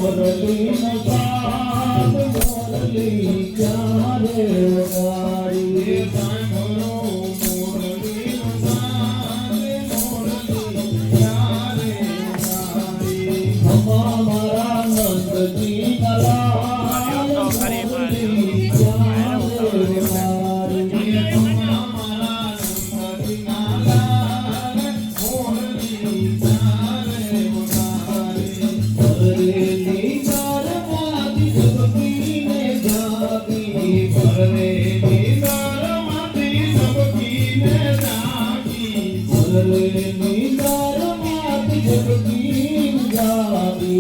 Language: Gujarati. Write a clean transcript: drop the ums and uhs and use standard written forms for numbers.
મોરલી નો સાદ મોરલી ક્યારે વગાડી સાંભળો મોરલી નો સાદ મોરલી ક્યારે વગાડી અમારા નંદજી લાલ મોરલી ક્યારે વગાડી અમારા નંદજી લાલ મોરલી ક્યારે વગાડી પરવેની દારમાંથી સબકીને જાગી પરવેની દારમાંથી સબકીને જાગી પરવેની દારમાંથી સબકીને જાગી